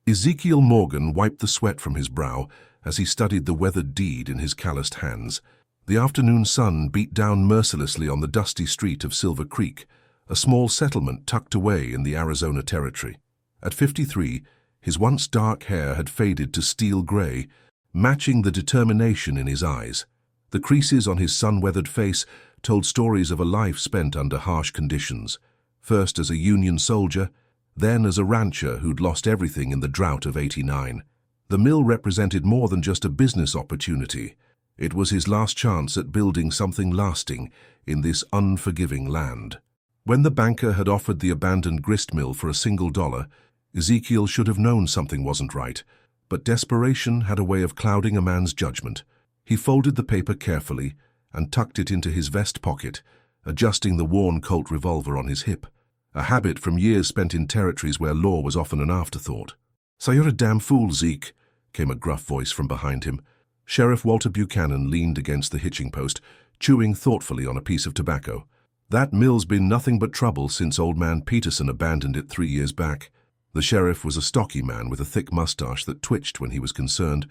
Ezekiel Morgan wiped the sweat from his brow as he studied the weathered deed in his calloused hands. The afternoon sun beat down mercilessly on the dusty street of Silver Creek, a small settlement tucked away in the Arizona Territory. At 53, his once dark hair had faded to steel gray, matching the determination in his eyes. The creases on his sun-weathered face told stories of a life spent under harsh conditions, first as a Union soldier, then as a rancher who'd lost everything in the drought of '89. The mill represented more than just a business opportunity. It was his last chance at building something lasting in this unforgiving land. When the banker had offered the abandoned grist mill for $1, Ezekiel should have known something wasn't right, but desperation had a way of clouding a man's judgment. He folded the paper carefully and tucked it into his vest pocket, adjusting the worn Colt revolver on his hip, a habit from years spent in territories where law was often an afterthought. "So you're a damn fool, Zeke," came a gruff voice from behind him. Sheriff Walter Buchanan leaned against the hitching post, chewing thoughtfully on a piece of tobacco. "That mill's been nothing but trouble since old man Peterson abandoned it 3 years back." The sheriff was a stocky man with a thick mustache that twitched when he was concerned,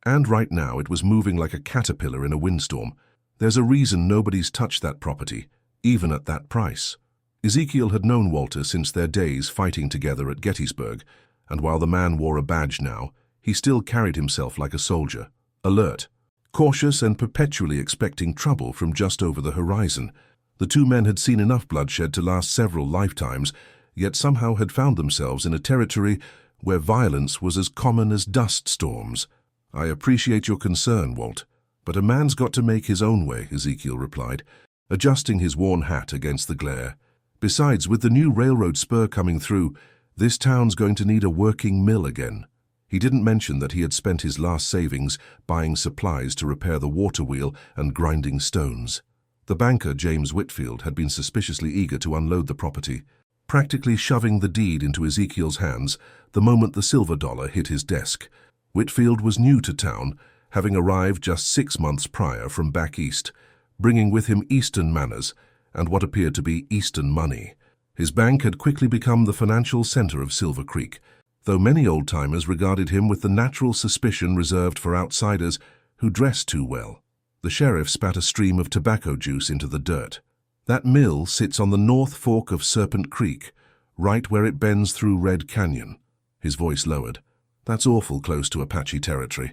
and right now it was moving like a caterpillar in a windstorm. "There's a reason nobody's touched that property, even at that price." Ezekiel had known Walter since their days fighting together at Gettysburg, and while the man wore a badge now, he still carried himself like a soldier, alert, cautious and perpetually expecting trouble from just over the horizon. The two men had seen enough bloodshed to last several lifetimes, yet somehow had found themselves in a territory where violence was as common as dust storms. "I appreciate your concern, Walt, but a man's got to make his own way," Ezekiel replied, adjusting his worn hat against the glare. "Besides, with the new railroad spur coming through, this town's going to need a working mill again." He didn't mention that he had spent his last savings buying supplies to repair the water wheel and grinding stones. The banker, James Whitfield, had been suspiciously eager to unload the property, practically shoving the deed into Ezekiel's hands the moment the silver dollar hit his desk. Whitfield was new to town, having arrived just 6 months prior from back east, bringing with him Eastern manners and what appeared to be Eastern money. His bank had quickly become the financial center of Silver Creek, though many old-timers regarded him with the natural suspicion reserved for outsiders who dressed too well. The sheriff spat a stream of tobacco juice into the dirt. "That mill sits on the north fork of Serpent Creek, right where it bends through Red Canyon." His voice lowered. "That's awful close to Apache territory.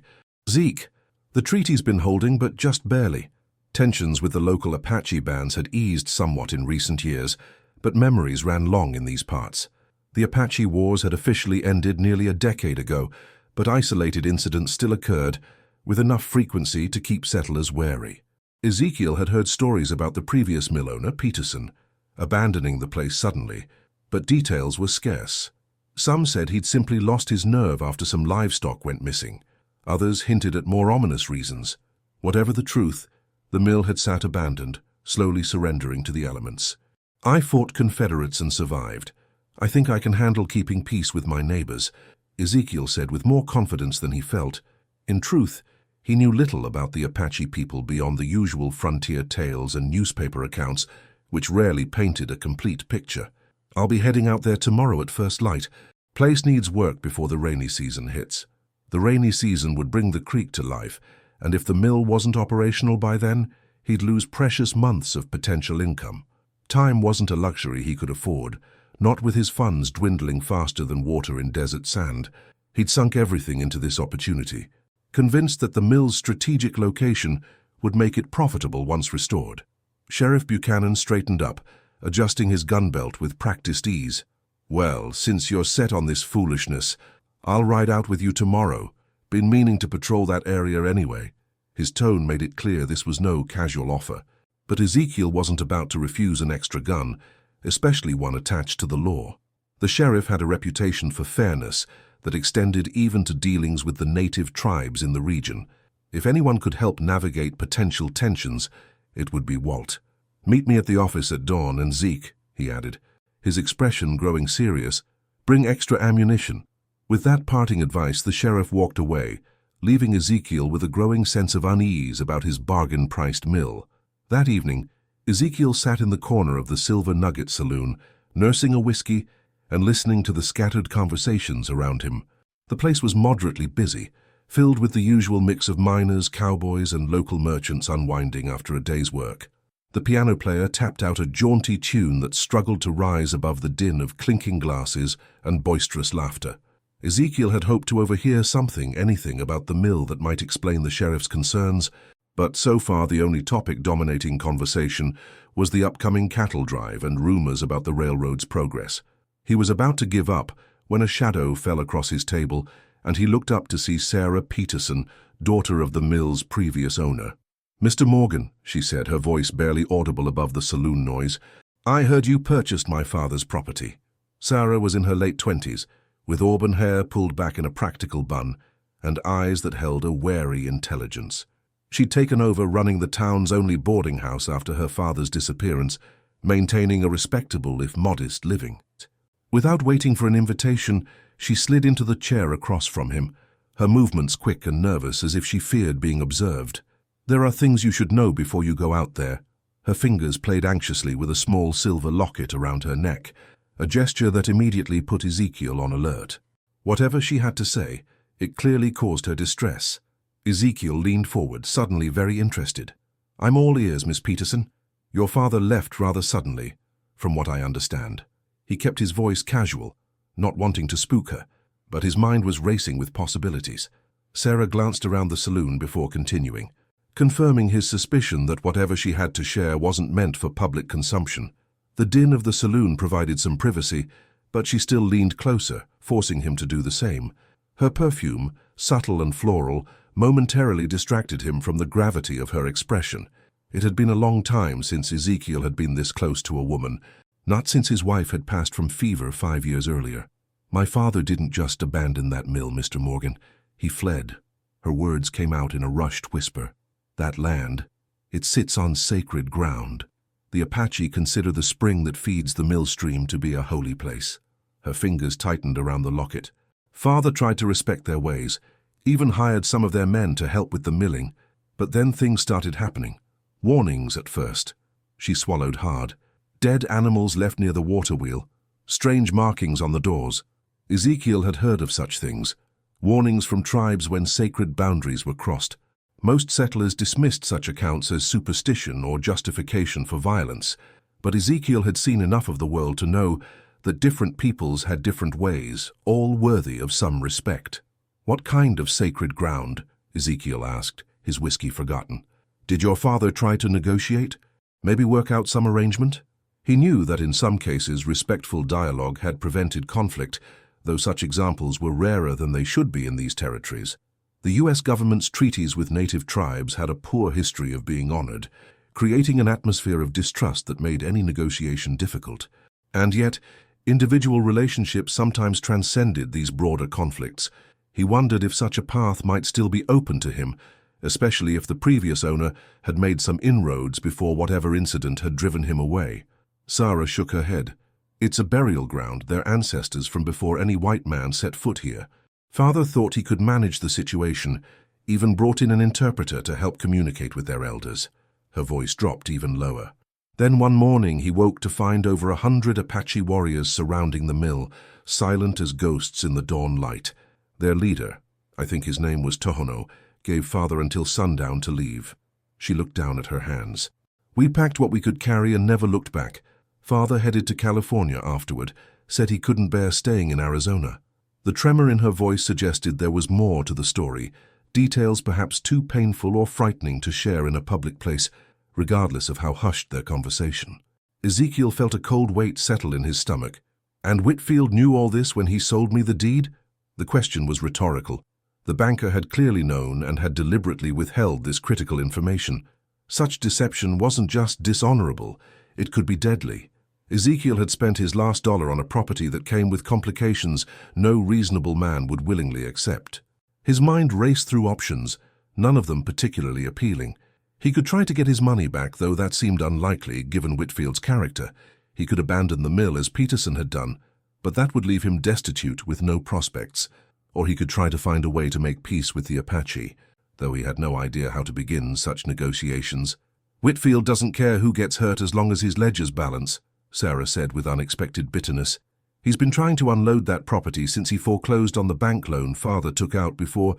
Zeke, the treaty's been holding, but just barely." Tensions with the local Apache bands had eased somewhat in recent years, but memories ran long in these parts. The Apache Wars had officially ended nearly a decade ago, but isolated incidents still occurred, with enough frequency to keep settlers wary. Ezekiel had heard stories about the previous mill owner, Peterson, abandoning the place suddenly, but details were scarce. Some said he'd simply lost his nerve after some livestock went missing. Others hinted at more ominous reasons. Whatever the truth, the mill had sat abandoned, slowly surrendering to the elements. "I fought Confederates and survived. I think I can handle keeping peace with my neighbors," Ezekiel said with more confidence than he felt. In truth, he knew little about the Apache people beyond the usual frontier tales and newspaper accounts, which rarely painted a complete picture. "I'll be heading out there tomorrow at first light. Place needs work before the rainy season hits." The rainy season would bring the creek to life, and if the mill wasn't operational by then, he'd lose precious months of potential income. Time wasn't a luxury he could afford, not with his funds dwindling faster than water in desert sand. He'd sunk everything into this opportunity, convinced that the mill's strategic location would make it profitable once restored. Sheriff Buchanan straightened up, adjusting his gun belt with practiced ease. "Well, since you're set on this foolishness, I'll ride out with you tomorrow. Been meaning to patrol that area anyway." His tone made it clear this was no casual offer. But Ezekiel wasn't about to refuse an extra gun, especially one attached to the law. The sheriff had a reputation for fairness that extended even to dealings with the native tribes in the region. If anyone could help navigate potential tensions, it would be Walt. "Meet me at the office at dawn, and Zeke," he added, his expression growing serious, "bring extra ammunition." With that parting advice, the sheriff walked away, leaving Ezekiel with a growing sense of unease about his bargain-priced mill. That evening, Ezekiel sat in the corner of the Silver Nugget Saloon, nursing a whiskey and listening to the scattered conversations around him. The place was moderately busy, filled with the usual mix of miners, cowboys, and local merchants unwinding after a day's work. The piano player tapped out a jaunty tune that struggled to rise above the din of clinking glasses and boisterous laughter. Ezekiel had hoped to overhear anything about the mill that might explain the sheriff's concerns, but so far the only topic dominating conversation was the upcoming cattle drive and rumors about the railroad's progress. He was about to give up when a shadow fell across his table, and he looked up to see Sarah Peterson, daughter of the mill's previous owner. "Mr. Morgan," she said, her voice barely audible above the saloon noise, "I heard you purchased my father's property." Sarah was in her late 20s, with auburn hair pulled back in a practical bun, and eyes that held a wary intelligence. She'd taken over running the town's only boarding house after her father's disappearance, maintaining a respectable if modest living. Without waiting for an invitation, she slid into the chair across from him, her movements quick and nervous as if she feared being observed. "There are things you should know before you go out there." Her fingers played anxiously with a small silver locket around her neck, a gesture that immediately put Ezekiel on alert. Whatever she had to say, it clearly caused her distress. Ezekiel leaned forward, suddenly very interested. "I'm all ears, Miss Peterson. Your father left rather suddenly, from what I understand." He kept his voice casual, not wanting to spook her, but his mind was racing with possibilities. Sarah glanced around the saloon before continuing, confirming his suspicion that whatever she had to share wasn't meant for public consumption. The din of the saloon provided some privacy, but she still leaned closer, forcing him to do the same. Her perfume, subtle and floral, momentarily distracted him from the gravity of her expression. It had been a long time since Ezekiel had been this close to a woman, not since his wife had passed from fever 5 years earlier. "My father didn't just abandon that mill, Mr. Morgan. He fled." Her words came out in a rushed whisper. "That land, it sits on sacred ground. The Apache consider the spring that feeds the mill stream to be a holy place." Her fingers tightened around the locket. "Father tried to respect their ways, even hired some of their men to help with the milling, but then things started happening. Warnings at first." She swallowed hard. Dead animals left near the water wheel, strange markings on the doors. Ezekiel had heard of such things, warnings from tribes when sacred boundaries were crossed. Most settlers dismissed such accounts as superstition or justification for violence, but Ezekiel had seen enough of the world to know that different peoples had different ways, all worthy of some respect. "What kind of sacred ground?" Ezekiel asked, his whiskey forgotten. "Did your father try to negotiate? Maybe work out some arrangement?" He knew that in some cases respectful dialogue had prevented conflict, though such examples were rarer than they should be in these territories. The U.S. government's treaties with native tribes had a poor history of being honored, creating an atmosphere of distrust that made any negotiation difficult. And yet, individual relationships sometimes transcended these broader conflicts. He wondered if such a path might still be open to him, especially if the previous owner had made some inroads before whatever incident had driven him away. Sarah shook her head. "It's a burial ground, their ancestors from before any white man set foot here. Father thought he could manage the situation, even brought in an interpreter to help communicate with their elders." Her voice dropped even lower. Then one morning he woke to find over 100 Apache warriors surrounding the mill, silent as ghosts in the dawn light. Their leader, I think his name was Tohono, gave Father until sundown to leave. She looked down at her hands. "We packed what we could carry and never looked back. Father headed to California afterward, said he couldn't bear staying in Arizona." The tremor in her voice suggested there was more to the story, details perhaps too painful or frightening to share in a public place, regardless of how hushed their conversation. Ezekiel felt a cold weight settle in his stomach. "And Whitfield knew all this when he sold me the deed?" The question was rhetorical. The banker had clearly known and had deliberately withheld this critical information. Such deception wasn't just dishonorable, it could be deadly. Ezekiel had spent his last dollar on a property that came with complications no reasonable man would willingly accept. His mind raced through options, none of them particularly appealing. He could try to get his money back, though that seemed unlikely given Whitfield's character. He could abandon the mill as Peterson had done, but that would leave him destitute with no prospects. Or he could try to find a way to make peace with the Apache, though he had no idea how to begin such negotiations. "Whitfield doesn't care who gets hurt as long as his ledgers balance," Sarah said with unexpected bitterness. He's been trying to unload that property since he foreclosed on the bank loan father took out before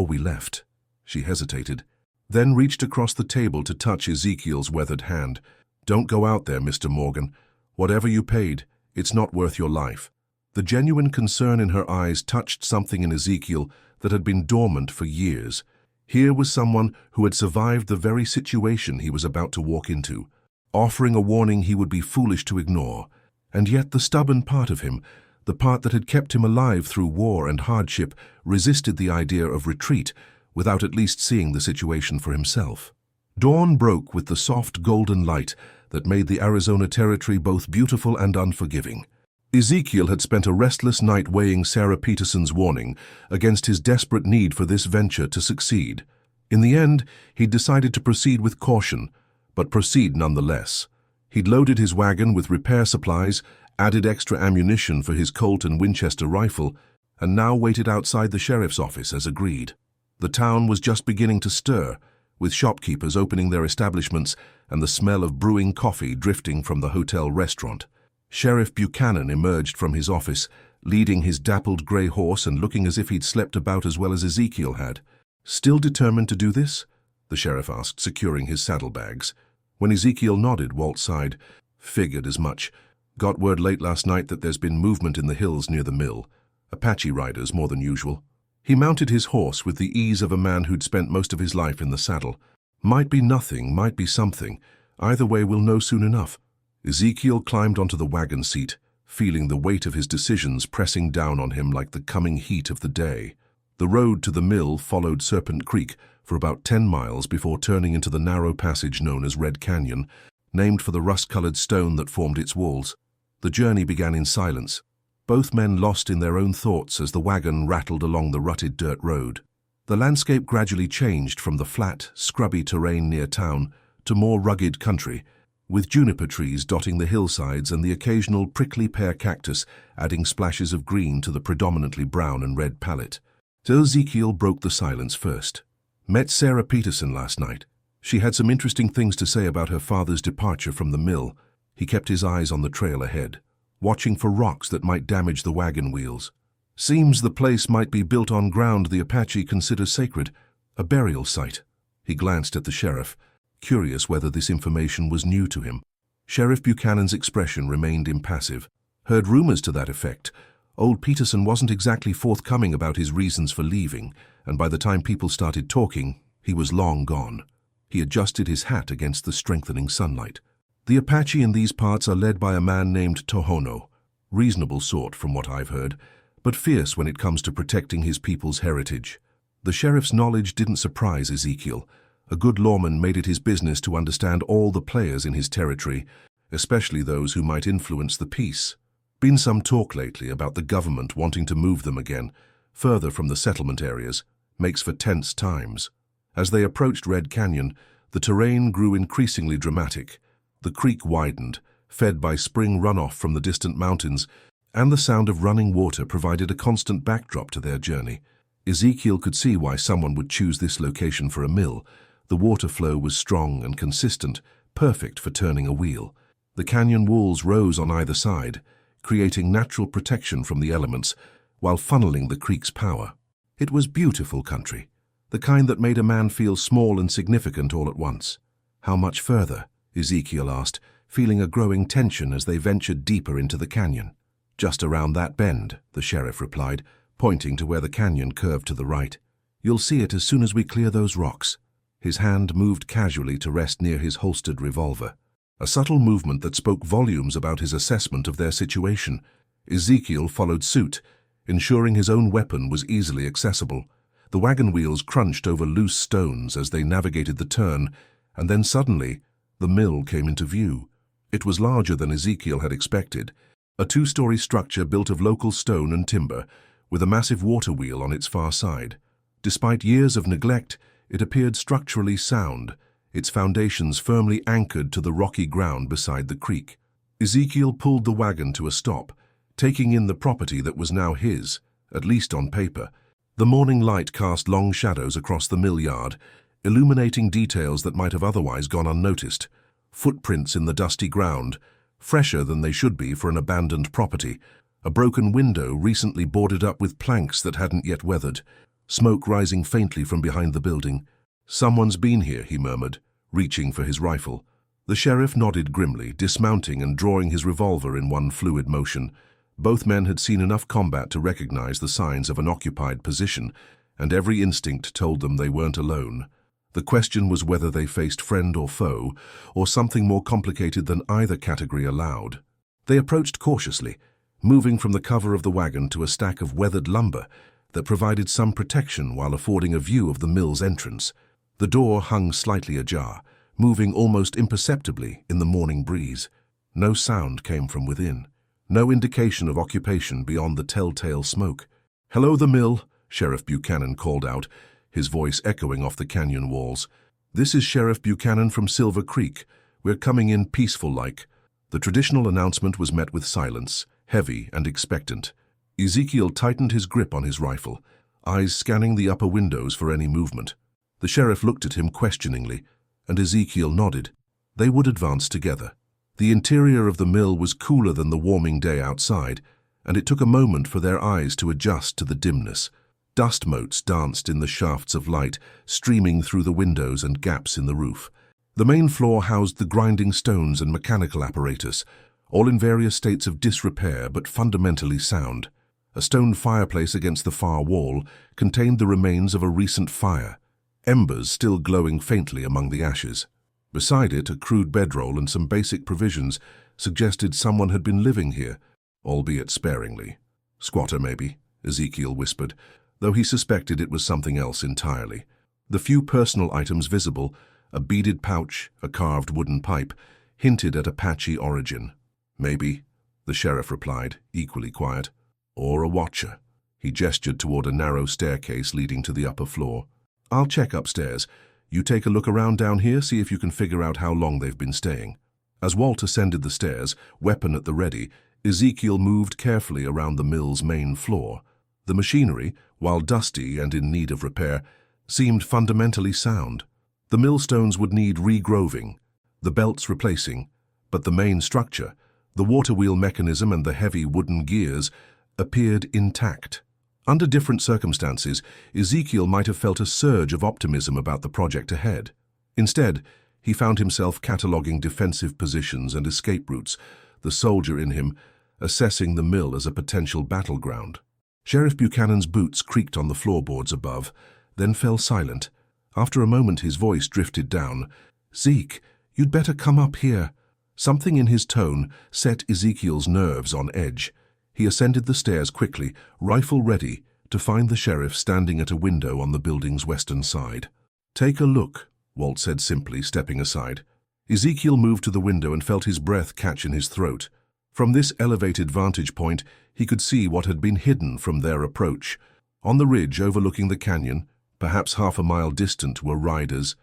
we left." She hesitated, then reached across the table to touch Ezekiel's weathered hand. "Don't go out there, Mr. Morgan. Whatever you paid, it's not worth your life." The genuine concern in her eyes touched something in Ezekiel that had been dormant for years. Here was someone who had survived the very situation he was about to walk into, offering a warning he would be foolish to ignore. And yet the stubborn part of him, the part that had kept him alive through war and hardship, resisted the idea of retreat without at least seeing the situation for himself. Dawn broke with the soft golden light that made the Arizona Territory both beautiful and unforgiving. Ezekiel had spent a restless night weighing Sarah Peterson's warning against his desperate need for this venture to succeed. In the end, he'd decided to proceed with caution, but proceed nonetheless. He'd loaded his wagon with repair supplies, added extra ammunition for his Colt and Winchester rifle, and now waited outside the sheriff's office as agreed. The town was just beginning to stir, with shopkeepers opening their establishments and the smell of brewing coffee drifting from the hotel restaurant. Sheriff Buchanan emerged from his office, leading his dappled gray horse and looking as if he'd slept about as well as Ezekiel had. "Still determined to do this?" the sheriff asked, securing his saddlebags. When Ezekiel nodded, Walt sighed. "Figured as much. Got word late last night that there's been movement in the hills near the mill. Apache riders more than usual." He mounted his horse with the ease of a man who'd spent most of his life in the saddle. "Might be nothing, might be something. Either way, we'll know soon enough." Ezekiel climbed onto the wagon seat, feeling the weight of his decisions pressing down on him like the coming heat of the day. The road to the mill followed Serpent Creek for about 10 miles before turning into the narrow passage known as Red Canyon, named for the rust-colored stone that formed its walls. The journey began in silence, both men lost in their own thoughts as the wagon rattled along the rutted dirt road. The landscape gradually changed from the flat, scrubby terrain near town to more rugged country, with juniper trees dotting the hillsides and the occasional prickly pear cactus adding splashes of green to the predominantly brown and red palette. So Ezekiel broke the silence first. "Met Sarah Peterson last night. She had some interesting things to say about her father's departure from the mill." He kept his eyes on the trail ahead, watching for rocks that might damage the wagon wheels. "Seems the place might be built on ground the Apache considers sacred, a burial site." He glanced at the sheriff, curious whether this information was new to him. Sheriff Buchanan's expression remained impassive. "Heard rumors to that effect. Old Peterson wasn't exactly forthcoming about his reasons for leaving, and by the time people started talking, he was long gone." He adjusted his hat against the strengthening sunlight. "The Apache in these parts are led by a man named Tohono. Reasonable sort, from what I've heard, but fierce when it comes to protecting his people's heritage." The sheriff's knowledge didn't surprise Ezekiel. A good lawman made it his business to understand all the players in his territory, especially those who might influence the peace. Been some talk lately about the government wanting to move them again, further from the settlement areas. Makes for tense times. As they approached Red Canyon, the terrain grew increasingly dramatic. The creek widened, fed by spring runoff from the distant mountains, and the sound of running water provided a constant backdrop to their journey. Ezekiel could see why someone would choose this location for a mill. The water flow was strong and consistent, perfect for turning a wheel. The canyon walls rose on either side, creating natural protection from the elements, while funneling the creek's power. It was beautiful country, the kind that made a man feel small and significant all at once. "How much further?" Ezekiel asked, feeling a growing tension as they ventured deeper into the canyon. "Just around that bend," the sheriff replied, pointing to where the canyon curved to the right. "You'll see it as soon as we clear those rocks." His hand moved casually to rest near his holstered revolver, a subtle movement that spoke volumes about his assessment of their situation. Ezekiel followed suit, ensuring his own weapon was easily accessible. The wagon wheels crunched over loose stones as they navigated the turn, and then suddenly, the mill came into view. It was larger than Ezekiel had expected, a 2-story structure built of local stone and timber, with a massive water wheel on its far side. Despite years of neglect, it appeared structurally sound, its foundations firmly anchored to the rocky ground beside the creek. Ezekiel pulled the wagon to a stop, taking in the property that was now his, at least on paper. The morning light cast long shadows across the mill yard, illuminating details that might have otherwise gone unnoticed. Footprints in the dusty ground, fresher than they should be for an abandoned property, A broken window recently boarded up with planks that hadn't yet weathered, smoke rising faintly from behind the building. "Someone's been here," he murmured, reaching for his rifle. The sheriff nodded grimly, dismounting and drawing his revolver in one fluid motion. Both men had seen enough combat to recognize the signs of an occupied position, and every instinct told them they weren't alone. The question was whether they faced friend or foe, or something more complicated than either category allowed. They approached cautiously, moving from the cover of the wagon to a stack of weathered lumber that provided some protection while affording a view of the mill's entrance. The door hung slightly ajar, moving almost imperceptibly in the morning breeze. No sound came from within, no indication of occupation beyond the telltale smoke. "Hello, the mill," Sheriff Buchanan called out, his voice echoing off the canyon walls. "This is Sheriff Buchanan from Silver Creek. We're coming in peaceful-like." The traditional announcement was met with silence, heavy and expectant. Ezekiel tightened his grip on his rifle, eyes scanning the upper windows for any movement. The sheriff looked at him questioningly, and Ezekiel nodded. They would advance together. The interior of the mill was cooler than the warming day outside, and it took a moment for their eyes to adjust to the dimness. Dust motes danced in the shafts of light, streaming through the windows and gaps in the roof. The main floor housed the grinding stones and mechanical apparatus, all in various states of disrepair but fundamentally sound. A stone fireplace against the far wall contained the remains of a recent fire, embers still glowing faintly among the ashes. Beside it, a crude bedroll and some basic provisions suggested someone had been living here, albeit sparingly. "Squatter, maybe," Ezekiel whispered, though he suspected it was something else entirely. The few personal items visible, a beaded pouch, a carved wooden pipe, hinted at Apache origin. "Maybe," the sheriff replied, equally quiet. "Or a watcher." He gestured toward a narrow staircase leading to the upper floor. "I'll check upstairs. You take a look around down here, see if you can figure out how long they've been staying." As Walt ascended the stairs, weapon at the ready, Ezekiel moved carefully around the mill's main floor. The machinery, while dusty and in need of repair, seemed fundamentally sound. The millstones would need regroving, the belts replacing, but the main structure, the water wheel mechanism and the heavy wooden gears, appeared intact. Under different circumstances, Ezekiel might have felt a surge of optimism about the project ahead. Instead, he found himself cataloguing defensive positions and escape routes, the soldier in him assessing the mill as a potential battleground. Sheriff Buchanan's boots creaked on the floorboards above, then fell silent. After a moment his voice drifted down. "Zeke, you'd better come up here." Something in his tone set Ezekiel's nerves on edge. He ascended the stairs quickly, rifle ready, to find the sheriff standing at a window on the building's western side. "Take a look," Walt said simply, stepping aside. Ezekiel moved to the window and felt his breath catch in his throat. From this elevated vantage point, he could see what had been hidden from their approach. On the ridge overlooking the canyon, perhaps half a mile distant, were riders,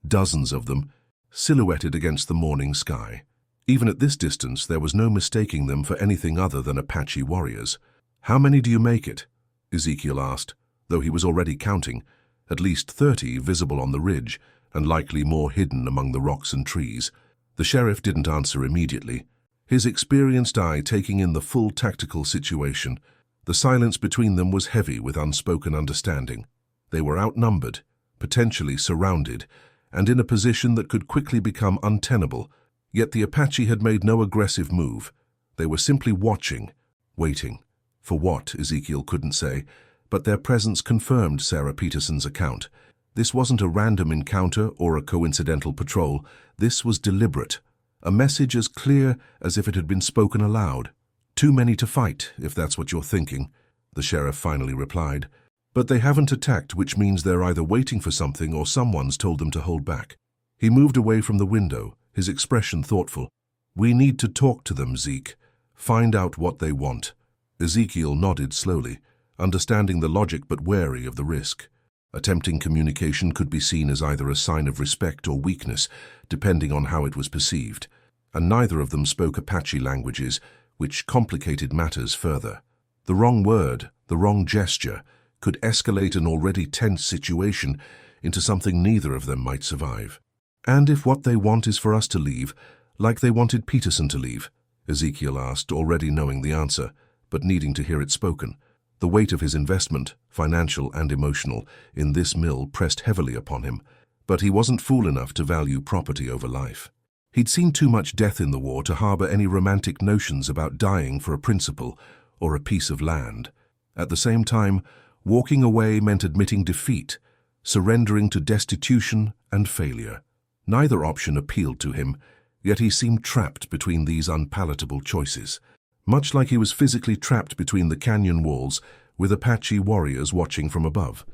dozens of them, silhouetted against the morning sky. Even at this distance, there was no mistaking them for anything other than Apache warriors. "How many do you make it?" Ezekiel asked, though he was already counting. At least 30 visible on the ridge, and likely more hidden among the rocks and trees. The sheriff didn't answer immediately, his experienced eye taking in the full tactical situation. The silence between them was heavy with unspoken understanding. They were outnumbered, potentially surrounded, and in a position that could quickly become untenable. Yet the Apache had made no aggressive move. They were simply watching, waiting. For what, Ezekiel couldn't say, but their presence confirmed Sarah Peterson's account. This wasn't a random encounter or a coincidental patrol. This was deliberate, a message as clear as if it had been spoken aloud. "Too many to fight, if that's what you're thinking," the sheriff finally replied. "But they haven't attacked, which means they're either waiting for something or someone's told them to hold back." He moved away from the window, his expression thoughtful. "We need to talk to them, Zeke. Find out what they want." Ezekiel nodded slowly, understanding the logic but wary of the risk. Attempting communication could be seen as either a sign of respect or weakness, depending on how it was perceived. And neither of them spoke Apache languages, which complicated matters further. The wrong word, the wrong gesture, could escalate an already tense situation into something neither of them might survive. "And if what they want is for us to leave, like they wanted Peterson to leave?" Ezekiel asked, already knowing the answer, but needing to hear it spoken. The weight of his investment, financial and emotional, in this mill pressed heavily upon him, but he wasn't fool enough to value property over life. He'd seen too much death in the war to harbor any romantic notions about dying for a principle or a piece of land. At the same time, walking away meant admitting defeat, surrendering to destitution and failure. Neither option appealed to him, yet he seemed trapped between these unpalatable choices. Much like he was physically trapped between the canyon walls with Apache warriors watching from above.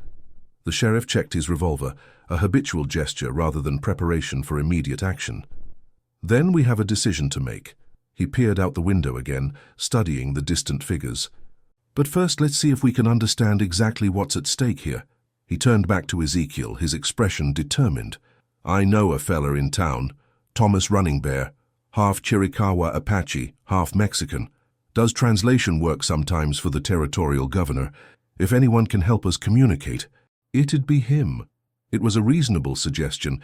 The sheriff checked his revolver, a habitual gesture rather than preparation for immediate action. Then we have a decision to make. He peered out the window again, studying the distant figures. But first, let's see if we can understand exactly what's at stake here. He turned back to Ezekiel, his expression determined. I know a fella in town, Thomas Running Bear, half Chiricahua Apache, half Mexican. Does translation work sometimes for the territorial governor? If anyone can help us communicate, it'd be him. It was a reasonable suggestion,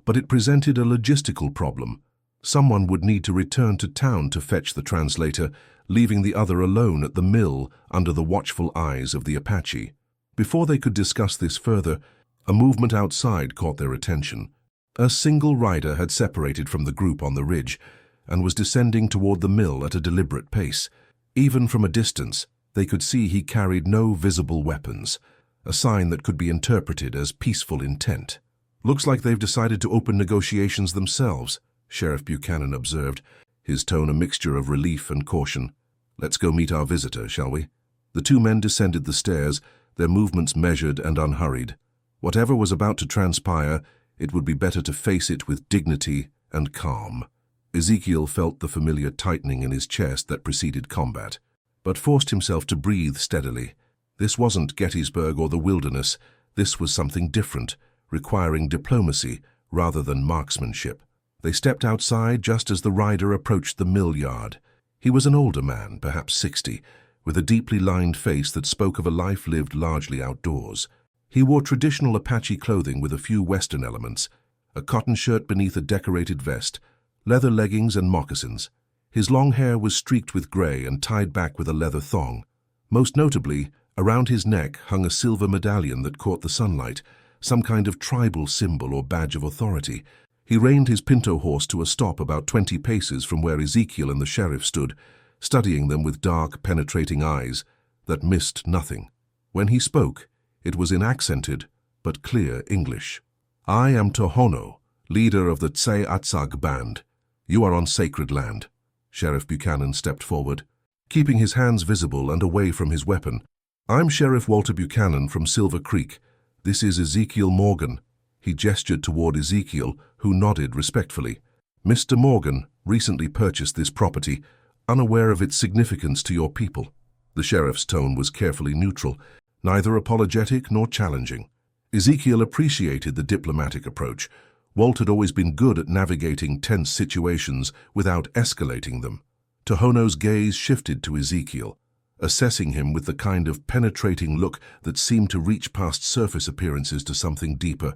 but it presented a logistical problem. Someone would need to return to town to fetch the translator, leaving the other alone at the mill under the watchful eyes of the Apache. Before they could discuss this further, a movement outside caught their attention. A single rider had separated from the group on the ridge and was descending toward the mill at a deliberate pace. Even from a distance, they could see he carried no visible weapons, a sign that could be interpreted as peaceful intent. Looks like they've decided to open negotiations themselves, Sheriff Buchanan observed, his tone a mixture of relief and caution. Let's go meet our visitor, shall we? The two men descended the stairs, their movements measured and unhurried. Whatever was about to transpire, it would be better to face it with dignity and calm. Ezekiel felt the familiar tightening in his chest that preceded combat, but forced himself to breathe steadily. This wasn't Gettysburg or the wilderness. This was something different, requiring diplomacy rather than marksmanship. They stepped outside just as the rider approached the mill yard. He was an older man, perhaps 60, with a deeply lined face that spoke of a life lived largely outdoors. He wore traditional Apache clothing with a few Western elements, a cotton shirt beneath a decorated vest, leather leggings and moccasins. His long hair was streaked with gray and tied back with a leather thong. Most notably, around his neck hung a silver medallion that caught the sunlight, some kind of tribal symbol or badge of authority. He reined his pinto horse to a stop about 20 paces from where Ezekiel and the sheriff stood, studying them with dark, penetrating eyes that missed nothing. When he spoke, it was in accented but clear English. I am Tohono, leader of the Tse-Atsag band. You are on sacred land. Sheriff Buchanan stepped forward, keeping his hands visible and away from his weapon. I'm Sheriff Walter Buchanan from Silver Creek. This is Ezekiel Morgan. He gestured toward Ezekiel, who nodded respectfully. Mr. Morgan recently purchased this property, unaware of its significance to your people. The sheriff's tone was carefully neutral, neither apologetic nor challenging. Ezekiel appreciated the diplomatic approach. Walt had always been good at navigating tense situations without escalating them. Tohono's gaze shifted to Ezekiel, assessing him with the kind of penetrating look that seemed to reach past surface appearances to something deeper.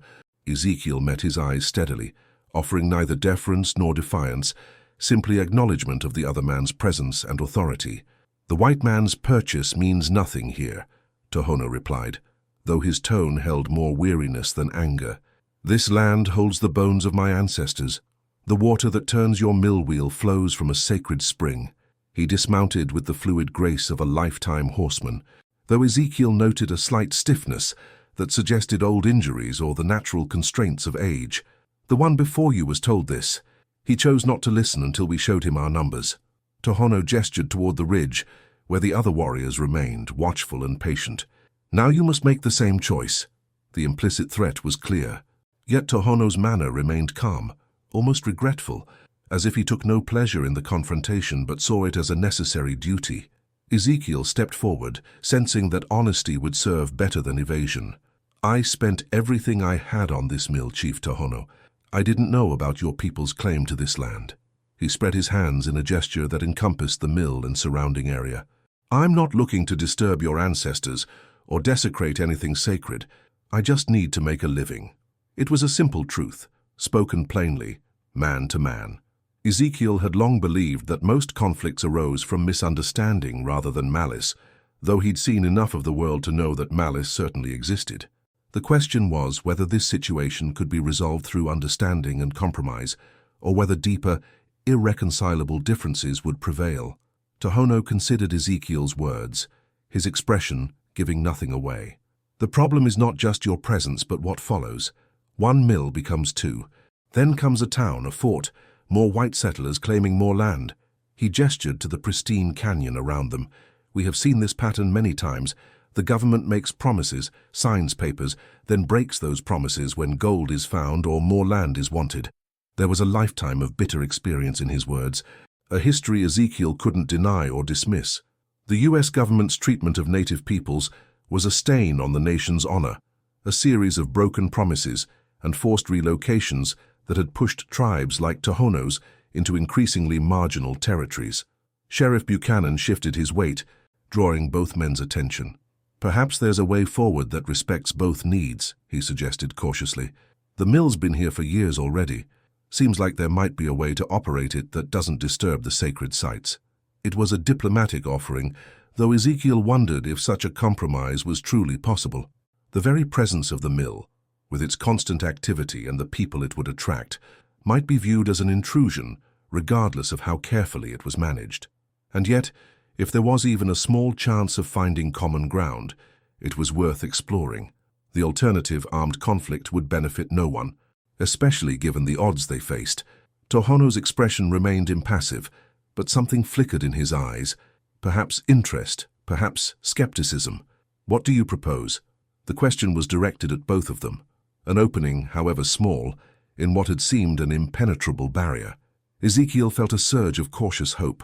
Ezekiel met his eyes steadily, offering neither deference nor defiance, simply acknowledgement of the other man's presence and authority. The white man's purchase means nothing here, Tohono replied, though his tone held more weariness than anger. This land holds the bones of my ancestors. The water that turns your mill wheel flows from a sacred spring. He dismounted with the fluid grace of a lifetime horseman, though Ezekiel noted a slight stiffness that suggested old injuries or the natural constraints of age. The one before you was told this. He chose not to listen until we showed him our numbers. Tohono gestured toward the ridge, where the other warriors remained, watchful and patient. Now you must make the same choice. The implicit threat was clear. Yet Tohono's manner remained calm, almost regretful, as if he took no pleasure in the confrontation but saw it as a necessary duty. Ezekiel stepped forward, sensing that honesty would serve better than evasion. I spent everything I had on this mill, Chief Tohono. I didn't know about your people's claim to this land. He spread his hands in a gesture that encompassed the mill and surrounding area. I'm not looking to disturb your ancestors or desecrate anything sacred. I just need to make a living. It was a simple truth, spoken plainly, man to man. Ezekiel had long believed that most conflicts arose from misunderstanding rather than malice, though he'd seen enough of the world to know that malice certainly existed. The question was whether this situation could be resolved through understanding and compromise, or whether deeper, irreconcilable differences would prevail. Tohono considered Ezekiel's words, his expression giving nothing away. The problem is not just your presence but what follows. One mill becomes two. Then comes a town, a fort, more white settlers claiming more land. He gestured to the pristine canyon around them. We have seen this pattern many times. The government makes promises, signs papers, then breaks those promises when gold is found or more land is wanted. There was a lifetime of bitter experience in his words, a history Ezekiel couldn't deny or dismiss. The U.S. government's treatment of native peoples was a stain on the nation's honor, a series of broken promises and forced relocations that had pushed tribes like Tohono's into increasingly marginal territories. Sheriff Buchanan shifted his weight, drawing both men's attention. Perhaps there's a way forward that respects both needs, he suggested cautiously. The mill's been here for years already. Seems like there might be a way to operate it that doesn't disturb the sacred sites. It was a diplomatic offering, though Ezekiel wondered if such a compromise was truly possible. The very presence of the mill, with its constant activity and the people it would attract, might be viewed as an intrusion, regardless of how carefully it was managed. And yet, if there was even a small chance of finding common ground, it was worth exploring. The alternative, armed conflict, would benefit no one, especially given the odds they faced. Tohono's expression remained impassive, but something flickered in his eyes, perhaps interest, perhaps skepticism. What do you propose? The question was directed at both of them, an opening, however small, in what had seemed an impenetrable barrier. Ezekiel felt a surge of cautious hope.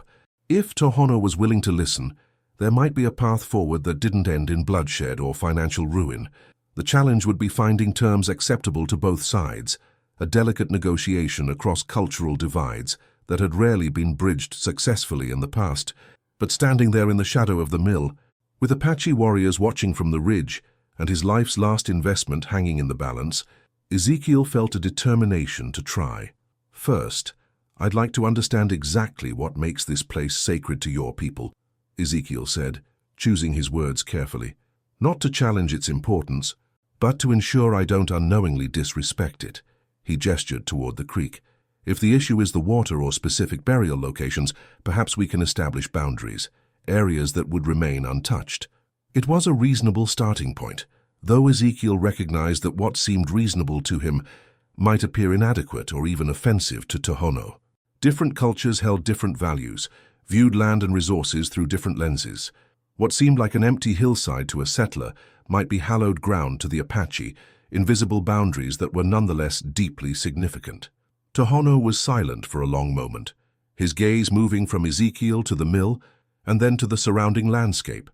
If Tohono was willing to listen, there might be a path forward that didn't end in bloodshed or financial ruin. The challenge would be finding terms acceptable to both sides, a delicate negotiation across cultural divides that had rarely been bridged successfully in the past. But standing there in the shadow of the mill, with Apache warriors watching from the ridge and his life's last investment hanging in the balance, Ezekiel felt a determination to try. First, I'd like to understand exactly what makes this place sacred to your people, Ezekiel said, choosing his words carefully. Not to challenge its importance, but to ensure I don't unknowingly disrespect it. He gestured toward the creek. If the issue is the water or specific burial locations, perhaps we can establish boundaries, areas that would remain untouched. It was a reasonable starting point, though Ezekiel recognized that what seemed reasonable to him might appear inadequate or even offensive to Tohono. Different cultures held different values, viewed land and resources through different lenses. What seemed like an empty hillside to a settler might be hallowed ground to the Apache, invisible boundaries that were nonetheless deeply significant. Tohono was silent for a long moment, his gaze moving from Ezekiel to the mill and then to the surrounding landscape,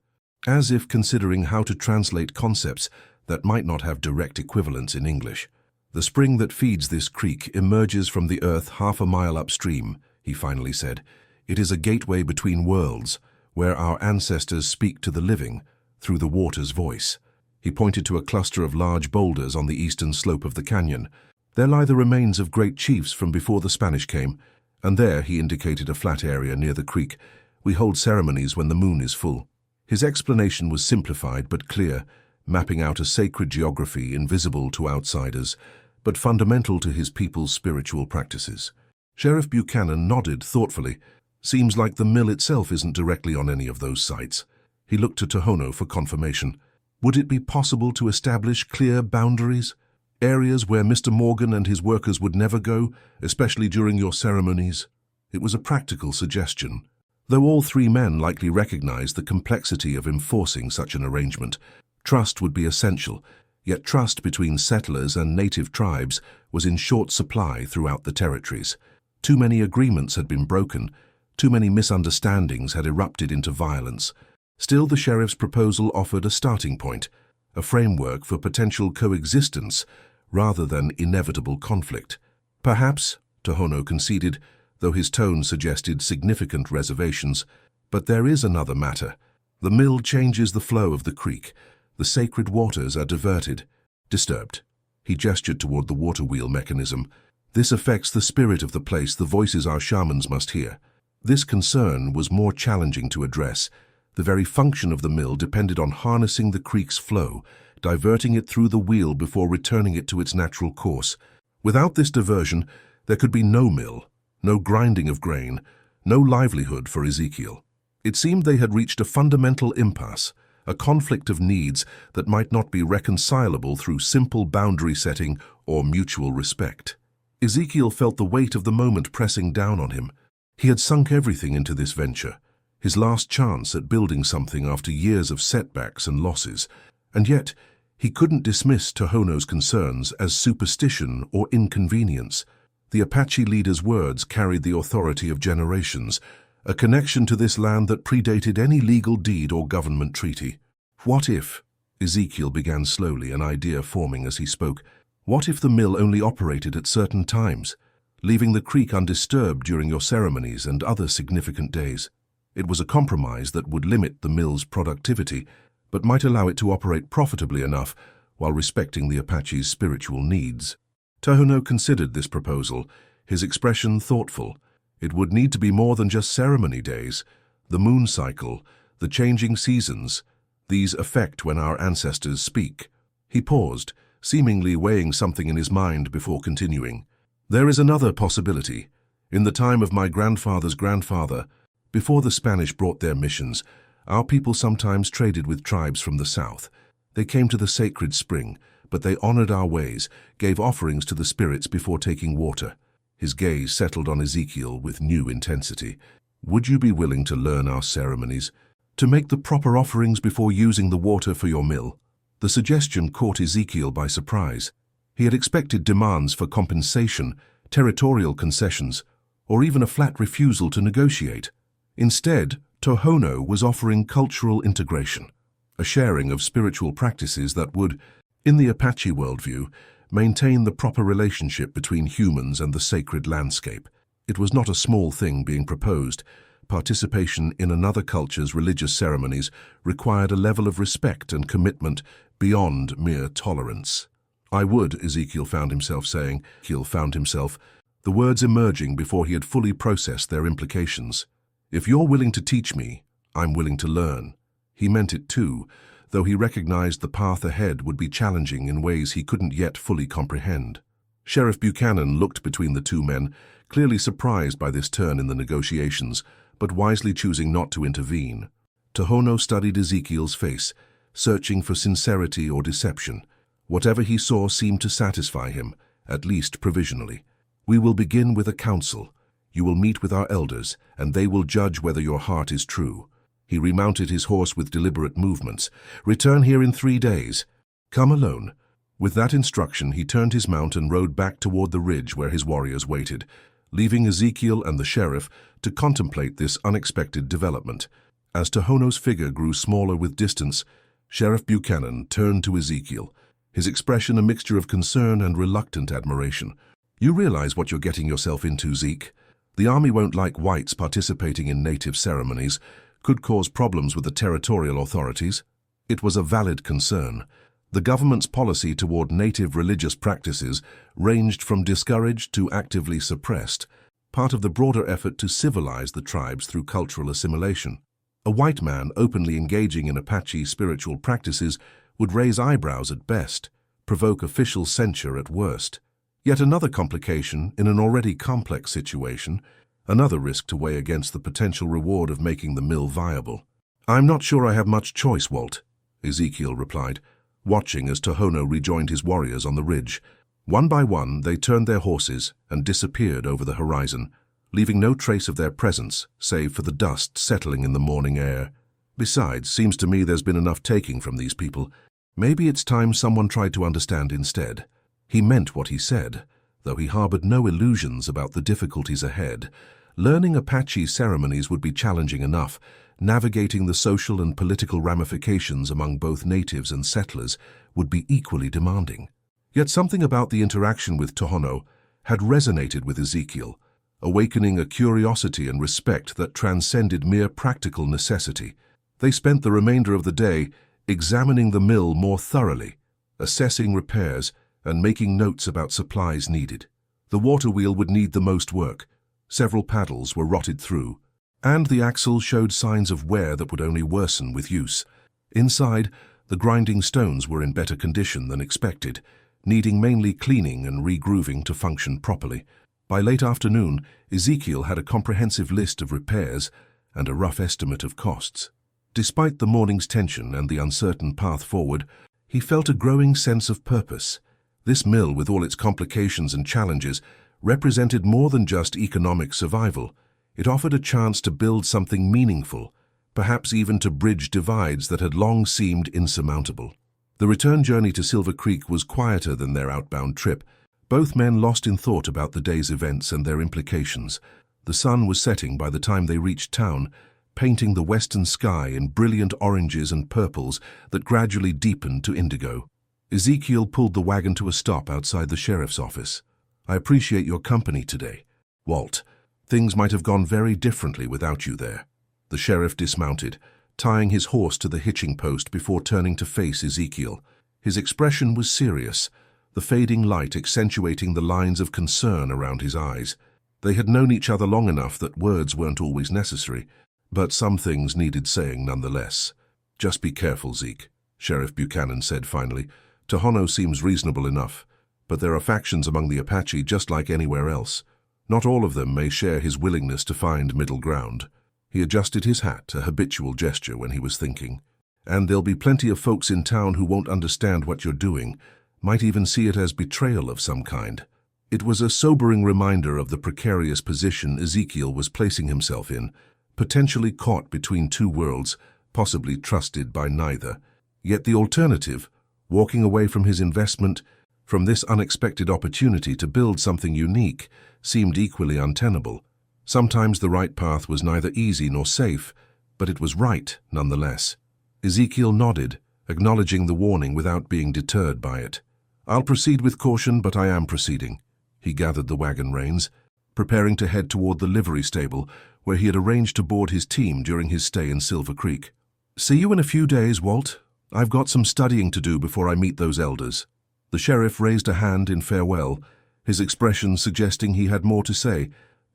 as if considering how to translate concepts that might not have direct equivalents in English. The spring that feeds this creek emerges from the earth half a mile upstream, he finally said. It is a gateway between worlds, where our ancestors speak to the living through the water's voice. He pointed to a cluster of large boulders on the eastern slope of the canyon. There lie the remains of great chiefs from before the Spanish came, and there, he indicated a flat area near the creek, we hold ceremonies when the moon is full. His explanation was simplified but clear, mapping out a sacred geography invisible to outsiders, but fundamental to his people's spiritual practices. Sheriff Buchanan nodded thoughtfully. Seems like the mill itself isn't directly on any of those sites. He looked to Tohono for confirmation. Would it be possible to establish clear boundaries? Areas where Mr. Morgan and his workers would never go, especially during your ceremonies? It was a practical suggestion. Though all three men likely recognized the complexity of enforcing such an arrangement, trust would be essential, yet trust between settlers and native tribes was in short supply throughout the territories. Too many agreements had been broken, too many misunderstandings had erupted into violence. Still, the sheriff's proposal offered a starting point, a framework for potential coexistence rather than inevitable conflict. Perhaps, Tohono conceded, though his tone suggested significant reservations, but there is another matter. The mill changes the flow of the creek. The sacred waters are disturbed. He gestured toward the water wheel mechanism. This affects the spirit of the place, the voices our shamans must hear. This concern was more challenging to address. The very function of the mill depended on harnessing the creek's flow, diverting it through the wheel before returning it to its natural course. Without this diversion, there could be no mill, no grinding of grain, no livelihood for Ezekiel. It seemed they had reached a fundamental impasse, a conflict of needs that might not be reconcilable through simple boundary setting or mutual respect. Ezekiel felt the weight of the moment pressing down on him. He had sunk everything into this venture, his last chance at building something after years of setbacks and losses, and yet he couldn't dismiss Tohono's concerns as superstition or inconvenience. The Apache leader's words carried the authority of generations, a connection to this land that predated any legal deed or government treaty. What if, Ezekiel began slowly, an idea forming as he spoke, what if the mill only operated at certain times, leaving the creek undisturbed during your ceremonies and other significant days? It was a compromise that would limit the mill's productivity, but might allow it to operate profitably enough while respecting the Apache's spiritual needs. Tohono considered this proposal, his expression thoughtful. It would need to be more than just ceremony days. The moon cycle, the changing seasons, these affect when our ancestors speak. He paused, seemingly weighing something in his mind before continuing. There is another possibility. In the time of my grandfather's grandfather, before the Spanish brought their missions, our people sometimes traded with tribes from the south. They came to the sacred spring, but they honored our ways, gave offerings to the spirits before taking water. His gaze settled on Ezekiel with new intensity. Would you be willing to learn our ceremonies, to make the proper offerings before using the water for your mill? The suggestion caught Ezekiel by surprise. He had expected demands for compensation, territorial concessions, or even a flat refusal to negotiate. Instead, Tohono was offering cultural integration, a sharing of spiritual practices that would, in the Apache worldview, maintain the proper relationship between humans and the sacred landscape. It was not a small thing being proposed. Participation in another culture's religious ceremonies required a level of respect and commitment beyond mere tolerance. I would, Ezekiel found himself saying, the words emerging before he had fully processed their implications. If you're willing to teach me, I'm willing to learn. He meant it too, though he recognized the path ahead would be challenging in ways he couldn't yet fully comprehend. Sheriff Buchanan looked between the two men, clearly surprised by this turn in the negotiations, but wisely choosing not to intervene. Tohono studied Ezekiel's face, searching for sincerity or deception. Whatever he saw seemed to satisfy him, at least provisionally. We will begin with a council. You will meet with our elders, and they will judge whether your heart is true. He remounted his horse with deliberate movements. Return here in 3 days. Come alone. With that instruction, he turned his mount and rode back toward the ridge where his warriors waited, leaving Ezekiel and the sheriff to contemplate this unexpected development. As Tohono's figure grew smaller with distance, Sheriff Buchanan turned to Ezekiel, his expression a mixture of concern and reluctant admiration. You realize what you're getting yourself into, Zeke? The army won't like whites participating in native ceremonies, could cause problems with the territorial authorities. It was a valid concern. The government's policy toward native religious practices ranged from discouraged to actively suppressed, part of the broader effort to civilize the tribes through cultural assimilation. A white man openly engaging in Apache spiritual practices would raise eyebrows at best, provoke official censure at worst. Yet another complication in an already complex situation, another risk to weigh against the potential reward of making the mill viable. I'm not sure I have much choice, Walt, Ezekiel replied, watching as Tohono rejoined his warriors on the ridge. One by one, they turned their horses and disappeared over the horizon, leaving no trace of their presence, save for the dust settling in the morning air. Besides, seems to me there's been enough taking from these people. Maybe it's time someone tried to understand instead. He meant what he said, though he harbored no illusions about the difficulties ahead. Learning Apache ceremonies would be challenging enough. Navigating the social and political ramifications among both natives and settlers would be equally demanding. Yet something about the interaction with Tohono had resonated with Ezekiel, awakening a curiosity and respect that transcended mere practical necessity. They spent the remainder of the day examining the mill more thoroughly, assessing repairs, and making notes about supplies needed. The water wheel would need the most work. Several paddles were rotted through, and the axle showed signs of wear that would only worsen with use. Inside, the grinding stones were in better condition than expected, needing mainly cleaning and regrooving to function properly. By late afternoon, Ezekiel had a comprehensive list of repairs and a rough estimate of costs. Despite the morning's tension and the uncertain path forward, he felt a growing sense of purpose. This mill, with all its complications and challenges, represented more than just economic survival. It offered a chance to build something meaningful, perhaps even to bridge divides that had long seemed insurmountable. The return journey to Silver Creek was quieter than their outbound trip. Both men lost in thought about the day's events and their implications. The sun was setting by the time they reached town, painting the western sky in brilliant oranges and purples that gradually deepened to indigo. Ezekiel pulled the wagon to a stop outside the sheriff's office. "I appreciate your company today, Walt. Things might have gone very differently without you there." The sheriff dismounted, tying his horse to the hitching post before turning to face Ezekiel. His expression was serious, the fading light accentuating the lines of concern around his eyes. They had known each other long enough that words weren't always necessary, but some things needed saying nonetheless. "Just be careful, Zeke," Sheriff Buchanan said finally. "Tohono seems reasonable enough, but there are factions among the Apache just like anywhere else. Not all of them may share his willingness to find middle ground." He adjusted his hat, a habitual gesture when he was thinking. "And there'll be plenty of folks in town who won't understand what you're doing, might even see it as betrayal of some kind." It was a sobering reminder of the precarious position Ezekiel was placing himself in, potentially caught between two worlds, possibly trusted by neither. Yet the alternative, walking away from his investment, from this unexpected opportunity to build something unique, seemed equally untenable. Sometimes the right path was neither easy nor safe, but it was right nonetheless. Ezekiel nodded, acknowledging the warning without being deterred by it. "I'll proceed with caution, but I am proceeding." He gathered the wagon reins, preparing to head toward the livery stable, where he had arranged to board his team during his stay in Silver Creek. "See you in a few days, Walt. I've got some studying to do before I meet those elders." The sheriff raised a hand in farewell, his expression suggesting he had more to say,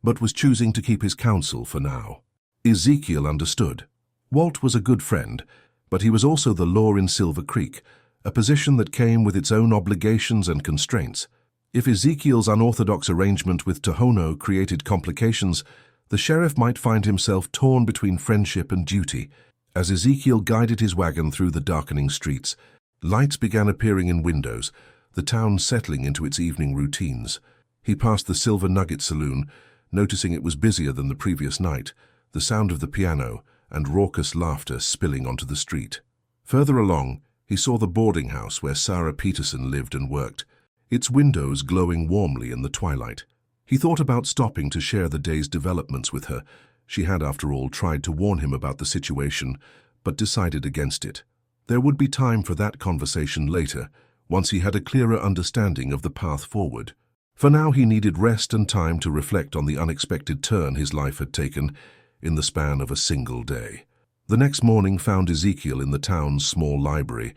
but was choosing to keep his counsel for now. Ezekiel understood. Walt was a good friend, but he was also the law in Silver Creek, a position that came with its own obligations and constraints. If Ezekiel's unorthodox arrangement with Tohono created complications, the sheriff might find himself torn between friendship and duty. As Ezekiel guided his wagon through the darkening streets, lights began appearing in windows, the town settling into its evening routines. He passed the Silver Nugget Saloon, noticing it was busier than the previous night, the sound of the piano and raucous laughter spilling onto the street. Further along, he saw the boarding house where Sarah Peterson lived and worked, its windows glowing warmly in the twilight. He thought about stopping to share the day's developments with her. She had, after all, tried to warn him about the situation, but decided against it. There would be time for that conversation later, once he had a clearer understanding of the path forward. For now, he needed rest and time to reflect on the unexpected turn his life had taken in the span of a single day. The next morning found Ezekiel in the town's small library,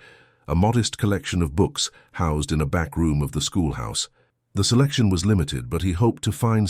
a modest collection of books housed in a back room of the schoolhouse. The selection was limited, but he hoped to find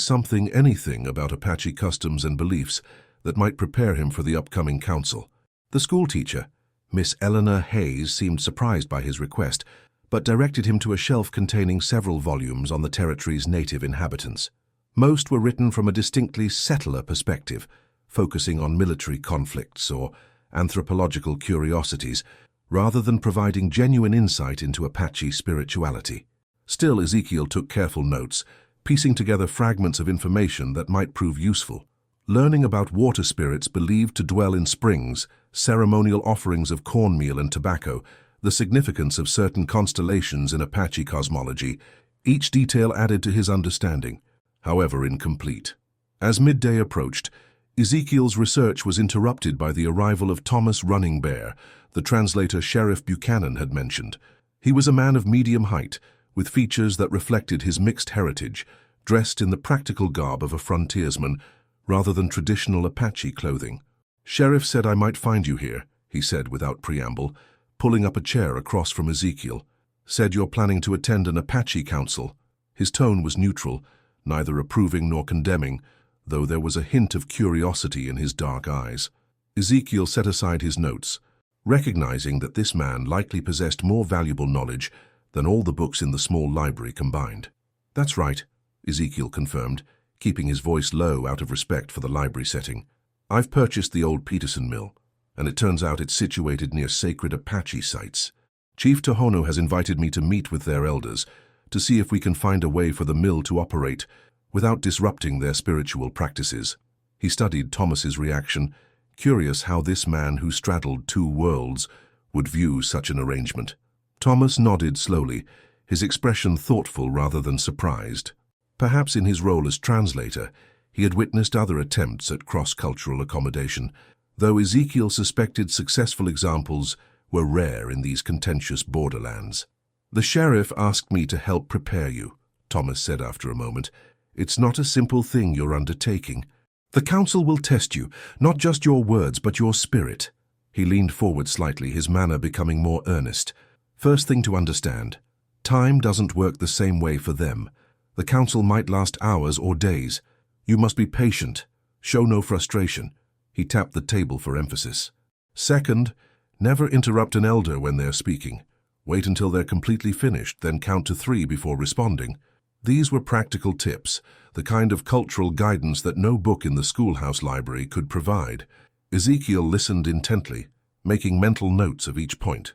anything about Apache customs and beliefs that might prepare him for the upcoming council. The schoolteacher, Miss Eleanor Hayes, seemed surprised by his request, but directed him to a shelf containing several volumes on the territory's native inhabitants. Most were written from a distinctly settler perspective, focusing on military conflicts or anthropological curiosities, rather than providing genuine insight into Apache spirituality. Still, Ezekiel took careful notes, piecing together fragments of information that might prove useful. Learning about water spirits believed to dwell in springs, ceremonial offerings of cornmeal and tobacco, the significance of certain constellations in Apache cosmology, each detail added to his understanding, however incomplete. As midday approached, Ezekiel's research was interrupted by the arrival of Thomas Running Bear, the translator Sheriff Buchanan had mentioned. He was a man of medium height, with features that reflected his mixed heritage, dressed in the practical garb of a frontiersman, rather than traditional Apache clothing. "Sheriff said I might find you here," he said without preamble, pulling up a chair across from Ezekiel. "Said you're planning to attend an Apache council." His tone was neutral, neither approving nor condemning, though there was a hint of curiosity in his dark eyes. Ezekiel set aside his notes, recognizing that this man likely possessed more valuable knowledge than all the books in the small library combined. "That's right," Ezekiel confirmed, keeping his voice low out of respect for the library setting. "I've purchased the old Peterson mill, and it turns out it's situated near sacred Apache sites. Chief Tohono has invited me to meet with their elders to see if we can find a way for the mill to operate without disrupting their spiritual practices." He studied Thomas's reaction, curious how this man who straddled two worlds would view such an arrangement. Thomas nodded slowly, his expression thoughtful rather than surprised. Perhaps in his role as translator, he had witnessed other attempts at cross-cultural accommodation, though Ezekiel suspected successful examples were rare in these contentious borderlands. "The sheriff asked me to help prepare you," Thomas said after a moment. "It's not a simple thing you're undertaking. The council will test you, not just your words, but your spirit." He leaned forward slightly, his manner becoming more earnest. "First thing to understand, time doesn't work the same way for them. The council might last hours or days. You must be patient, show no frustration." He tapped the table for emphasis. "Second, never interrupt an elder when they're speaking. Wait until they're completely finished, then count to 3 before responding." These were practical tips, the kind of cultural guidance that no book in the schoolhouse library could provide. Ezekiel listened intently, making mental notes of each point.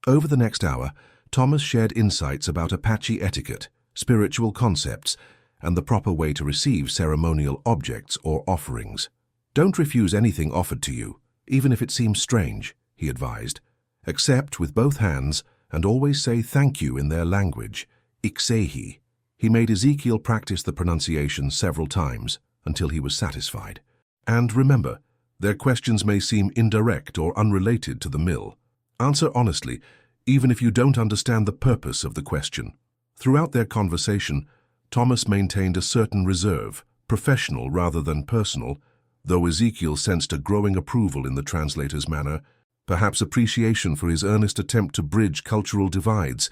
Over the next hour, Thomas shared insights about Apache etiquette, spiritual concepts, and the proper way to receive ceremonial objects or offerings. "Don't refuse anything offered to you, even if it seems strange," he advised. "Accept with both hands and always say thank you in their language, Iksehi." He made Ezekiel practice the pronunciation several times until he was satisfied. "And remember, their questions may seem indirect or unrelated to the mill. Answer honestly, even if you don't understand the purpose of the question." Throughout their conversation, Thomas maintained a certain reserve, professional rather than personal, though Ezekiel sensed a growing approval in the translator's manner, perhaps appreciation for his earnest attempt to bridge cultural divides,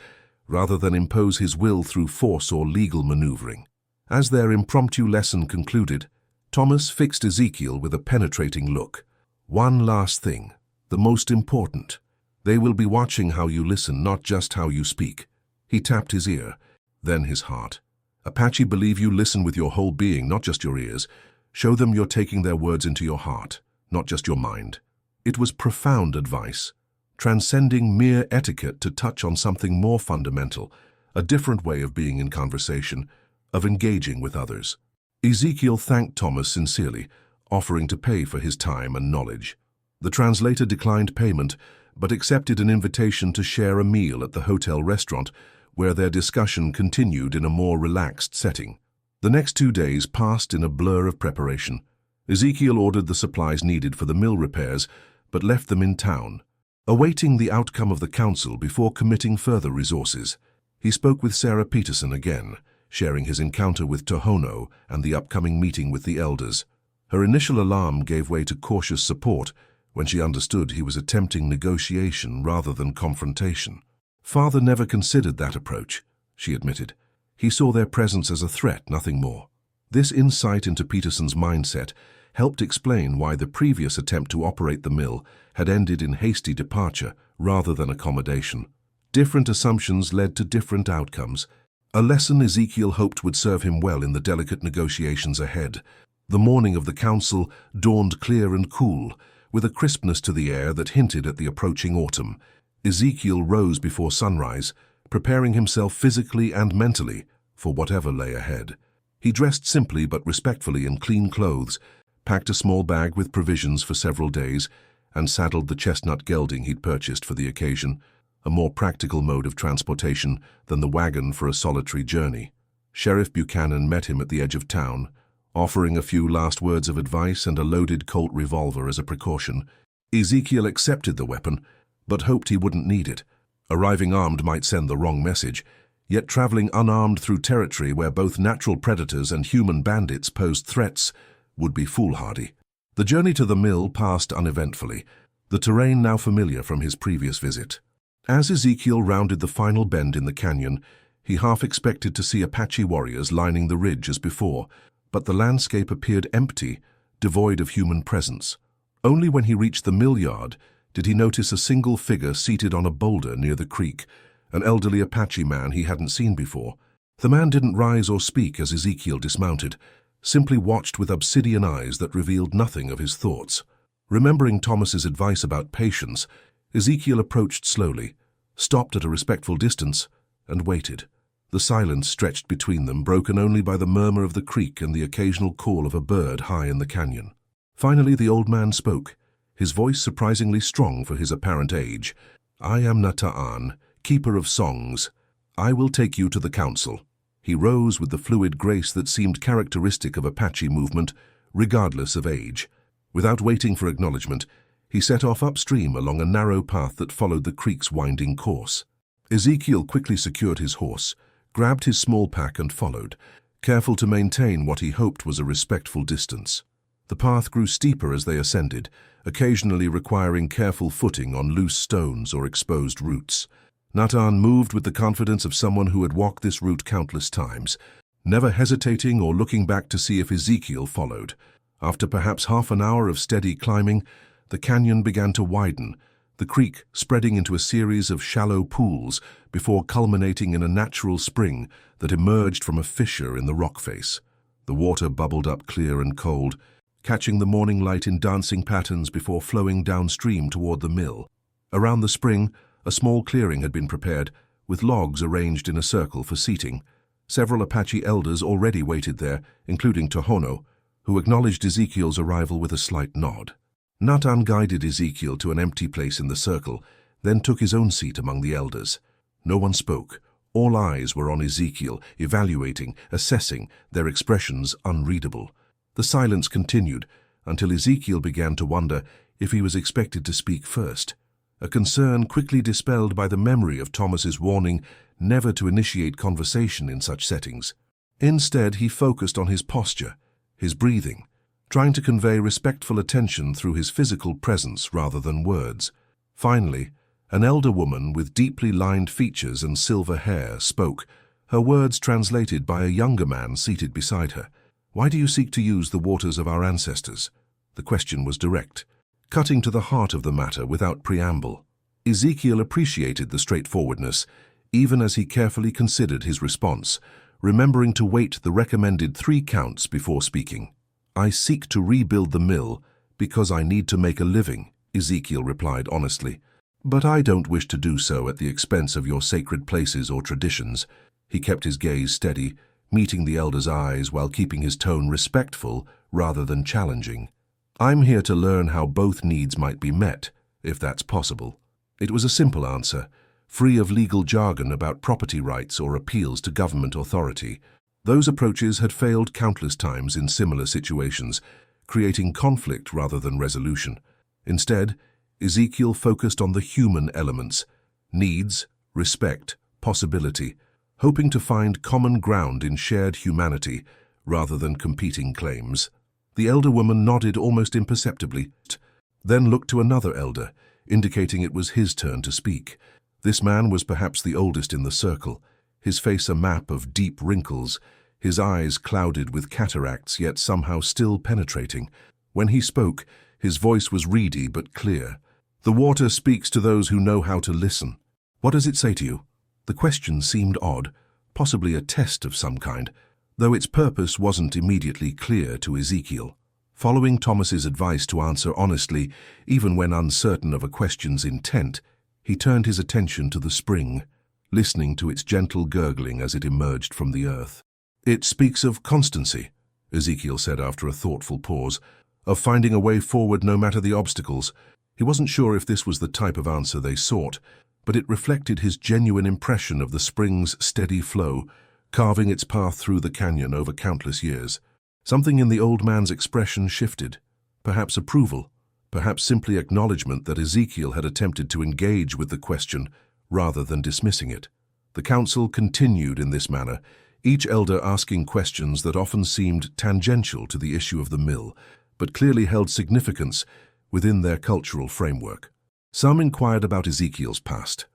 rather than impose his will through force or legal maneuvering. As their impromptu lesson concluded, Thomas fixed Ezekiel with a penetrating look. "One last thing, the most important. They will be watching how you listen, not just how you speak." He tapped his ear, then his heart. "Apache believe you listen with your whole being, not just your ears. Show them you're taking their words into your heart, not just your mind." It was profound advice, transcending mere etiquette to touch on something more fundamental, a different way of being in conversation, of engaging with others. Ezekiel thanked Thomas sincerely, offering to pay for his time and knowledge. The translator declined payment, but accepted an invitation to share a meal at the hotel restaurant, where their discussion continued in a more relaxed setting. The next 2 days passed in a blur of preparation. Ezekiel ordered the supplies needed for the mill repairs, but left them in town, awaiting the outcome of the council before committing further resources. He spoke with Sarah Peterson again, sharing his encounter with Tohono and the upcoming meeting with the elders. Her initial alarm gave way to cautious support when she understood he was attempting negotiation rather than confrontation. "Father never considered that approach," she admitted. "He saw their presence as a threat, nothing more." This insight into Peterson's mindset helped explain why the previous attempt to operate the mill had ended in hasty departure rather than accommodation. Different assumptions led to different outcomes, a lesson Ezekiel hoped would serve him well in the delicate negotiations ahead. The morning of the council dawned clear and cool, with a crispness to the air that hinted at the approaching autumn. Ezekiel rose before sunrise, preparing himself physically and mentally for whatever lay ahead. He dressed simply but respectfully in clean clothes, packed a small bag with provisions for several days, and saddled the chestnut gelding he'd purchased for the occasion, a more practical mode of transportation than the wagon for a solitary journey. Sheriff Buchanan met him at the edge of town, offering a few last words of advice and a loaded Colt revolver as a precaution. Ezekiel accepted the weapon, but hoped he wouldn't need it. Arriving armed might send the wrong message, yet traveling unarmed through territory where both natural predators and human bandits posed threats would be foolhardy. The journey to the mill passed uneventfully, the terrain now familiar from his previous visit. As Ezekiel rounded the final bend in the canyon, He half expected to see Apache warriors lining the ridge as before, but the landscape appeared empty, devoid of human presence. Only when he reached the mill yard did he notice a single figure seated on a boulder near the creek, an elderly Apache man he hadn't seen before. The man didn't rise or speak as Ezekiel dismounted, simply watched with obsidian eyes that revealed nothing of his thoughts. Remembering Thomas's advice about patience, Ezekiel approached slowly, stopped at a respectful distance, and waited. The silence stretched between them, broken only by the murmur of the creek and the occasional call of a bird high in the canyon. Finally, the old man spoke, his voice surprisingly strong for his apparent age. "I am Nata'an, keeper of songs. I will take you to the council." He rose with the fluid grace that seemed characteristic of Apache movement, regardless of age. Without waiting for acknowledgement, he set off upstream along a narrow path that followed the creek's winding course. Ezekiel quickly secured his horse, grabbed his small pack and followed, careful to maintain what he hoped was a respectful distance. The path grew steeper as they ascended, occasionally requiring careful footing on loose stones or exposed roots. Nata'an moved with the confidence of someone who had walked this route countless times, never hesitating or looking back to see if Ezekiel followed. After perhaps half an hour of steady climbing, the canyon began to widen, the creek spreading into a series of shallow pools before culminating in a natural spring that emerged from a fissure in the rock face. The water bubbled up clear and cold, catching the morning light in dancing patterns before flowing downstream toward the mill. Around the spring, a small clearing had been prepared, with logs arranged in a circle for seating. Several Apache elders already waited there, including Tohono, who acknowledged Ezekiel's arrival with a slight nod. Nata'an guided Ezekiel to an empty place in the circle, then took his own seat among the elders. No one spoke. All eyes were on Ezekiel, evaluating, assessing, their expressions unreadable. The silence continued until Ezekiel began to wonder if he was expected to speak first, a concern quickly dispelled by the memory of Thomas's warning never to initiate conversation in such settings. Instead, he focused on his posture, his breathing, trying to convey respectful attention through his physical presence rather than words. Finally, an elder woman with deeply lined features and silver hair spoke, her words translated by a younger man seated beside her. "Why do you seek to use the waters of our ancestors?" The question was direct, cutting to the heart of the matter without preamble. Ezekiel appreciated the straightforwardness, even as he carefully considered his response, remembering to wait the recommended 3 counts before speaking. "I seek to rebuild the mill because I need to make a living," Ezekiel replied honestly. "But I don't wish to do so at the expense of your sacred places or traditions." He kept his gaze steady, meeting the elder's eyes while keeping his tone respectful rather than challenging. "I'm here to learn how both needs might be met, if that's possible." It was a simple answer, free of legal jargon about property rights or appeals to government authority. Those approaches had failed countless times in similar situations, creating conflict rather than resolution. Instead, Ezekiel focused on the human elements, needs, respect, possibility, hoping to find common ground in shared humanity rather than competing claims. The elder woman nodded almost imperceptibly, then looked to another elder, indicating it was his turn to speak. This man was perhaps the oldest in the circle, his face a map of deep wrinkles, his eyes clouded with cataracts yet somehow still penetrating. When he spoke, his voice was reedy but clear. "The water speaks to those who know how to listen. What does it say to you?" The question seemed odd, possibly a test of some kind, though its purpose wasn't immediately clear to Ezekiel. Following Thomas's advice to answer honestly, even when uncertain of a question's intent, he turned his attention to the spring, listening to its gentle gurgling as it emerged from the earth. "It speaks of constancy," Ezekiel said after a thoughtful pause, "of finding a way forward no matter the obstacles." He wasn't sure if this was the type of answer they sought, but it reflected his genuine impression of the spring's steady flow, carving its path through the canyon over countless years. Something in the old man's expression shifted, perhaps approval, perhaps simply acknowledgement that Ezekiel had attempted to engage with the question rather than dismissing it. The council continued in this manner, each elder asking questions that often seemed tangential to the issue of the mill, but clearly held significance within their cultural framework. Some inquired about Ezekiel's past,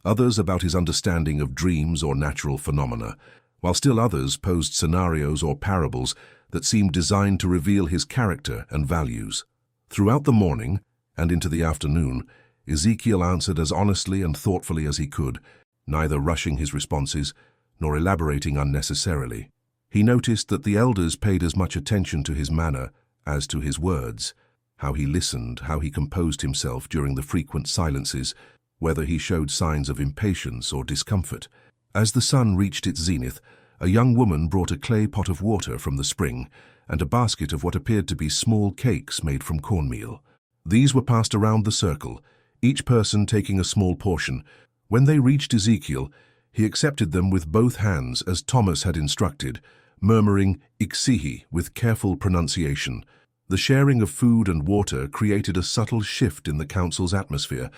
others about his understanding of dreams or natural phenomena, while still others posed scenarios or parables that seemed designed to reveal his character and values. Throughout the morning and into the afternoon, Ezekiel answered as honestly and thoughtfully as he could, neither rushing his responses nor elaborating unnecessarily. He noticed that the elders paid as much attention to his manner as to his words, how he listened, how he composed himself during the frequent silences, whether he showed signs of impatience or discomfort. As the sun reached its zenith, a young woman brought a clay pot of water from the spring and a basket of what appeared to be small cakes made from cornmeal. These were passed around the circle, each person taking a small portion. When they reached Ezekiel, he accepted them with both hands as Thomas had instructed, murmuring "Ixihi" with careful pronunciation. The sharing of food and water created a subtle shift in the council's atmosphere,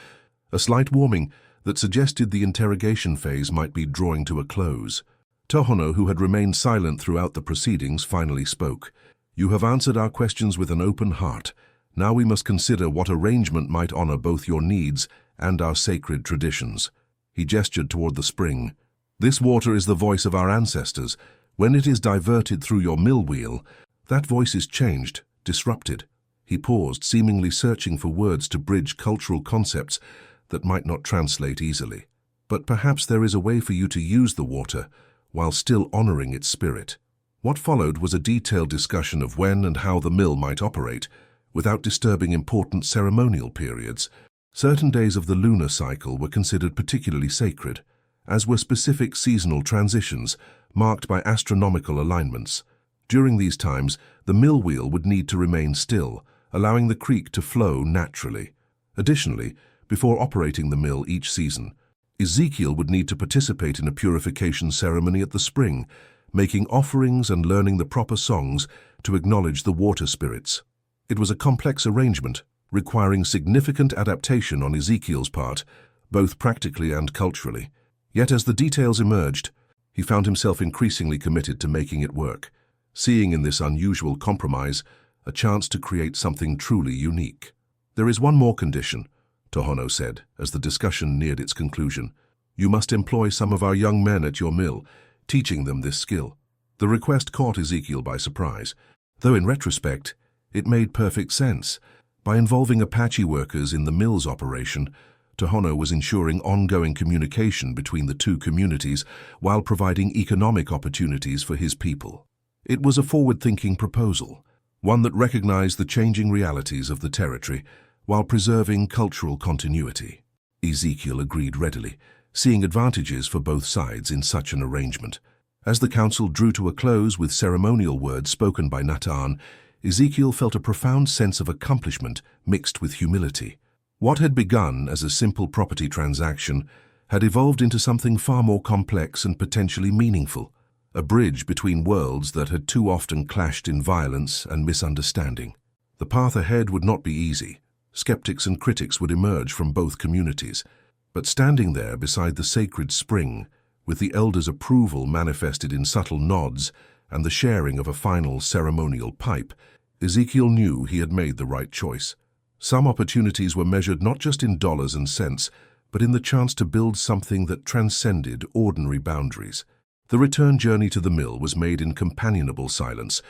a slight warming that suggested the interrogation phase might be drawing to a close. Tohono, who had remained silent throughout the proceedings, finally spoke. "You have answered our questions with an open heart. Now we must consider what arrangement might honor both your needs and our sacred traditions." He gestured toward the spring. "This water is the voice of our ancestors. When it is diverted through your mill wheel, that voice is changed, disrupted." He paused, seemingly searching for words to bridge cultural concepts that might not translate easily. "But perhaps there is a way for you to use the water while still honoring its spirit." What followed was a detailed discussion of when and how the mill might operate, without disturbing important ceremonial periods. Certain days of the lunar cycle were considered particularly sacred, as were specific seasonal transitions marked by astronomical alignments. During these times, the mill wheel would need to remain still, allowing the creek to flow naturally. Additionally, before operating the mill each season, Ezekiel would need to participate in a purification ceremony at the spring, making offerings and learning the proper songs to acknowledge the water spirits. It was a complex arrangement, requiring significant adaptation on Ezekiel's part, both practically and culturally. Yet as the details emerged, he found himself increasingly committed to making it work, seeing in this unusual compromise a chance to create something truly unique. "There is one more condition," Tohono said, as the discussion neared its conclusion. "You must employ some of our young men at your mill, teaching them this skill." The request caught Ezekiel by surprise, though in retrospect, it made perfect sense. By involving Apache workers in the mill's operation, Tohono was ensuring ongoing communication between the two communities while providing economic opportunities for his people. It was a forward-thinking proposal, one that recognized the changing realities of the territory while preserving cultural continuity. Ezekiel agreed readily, seeing advantages for both sides in such an arrangement. As the council drew to a close with ceremonial words spoken by Natan, Ezekiel felt a profound sense of accomplishment mixed with humility. What had begun as a simple property transaction had evolved into something far more complex and potentially meaningful, a bridge between worlds that had too often clashed in violence and misunderstanding. The path ahead would not be easy. Skeptics and critics would emerge from both communities, but standing there beside the sacred spring, with the elders' approval manifested in subtle nods and the sharing of a final ceremonial pipe, Ezekiel knew he had made the right choice. Some opportunities were measured not just in dollars and cents, but in the chance to build something that transcended ordinary boundaries. The return journey to the mill was made in companionable silence,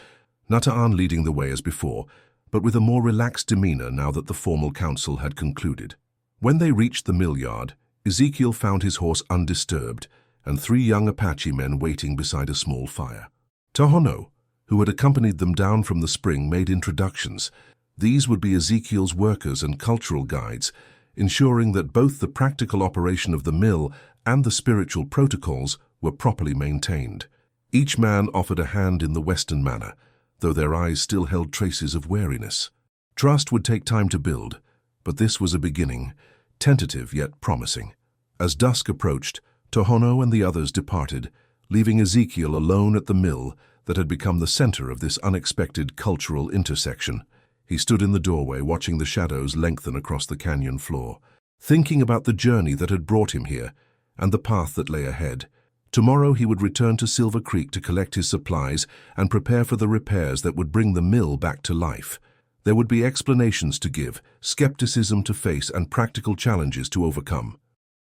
Nataan leading the way as before, but with a more relaxed demeanor now that the formal council had concluded. When they reached the mill yard, Ezekiel found his horse undisturbed and 3 young Apache men waiting beside a small fire. Tohono, who had accompanied them down from the spring, made introductions. These would be Ezekiel's workers and cultural guides, ensuring that both the practical operation of the mill and the spiritual protocols were properly maintained. Each man offered a hand in the Western manner, though their eyes still held traces of wariness. Trust would take time to build, but this was a beginning, tentative yet promising. As dusk approached, Tohono and the others departed, leaving Ezekiel alone at the mill that had become the center of this unexpected cultural intersection. He stood in the doorway, watching the shadows lengthen across the canyon floor, thinking about the journey that had brought him here and the path that lay ahead. Tomorrow he would return to Silver Creek to collect his supplies and prepare for the repairs that would bring the mill back to life. There would be explanations to give, skepticism to face, and practical challenges to overcome.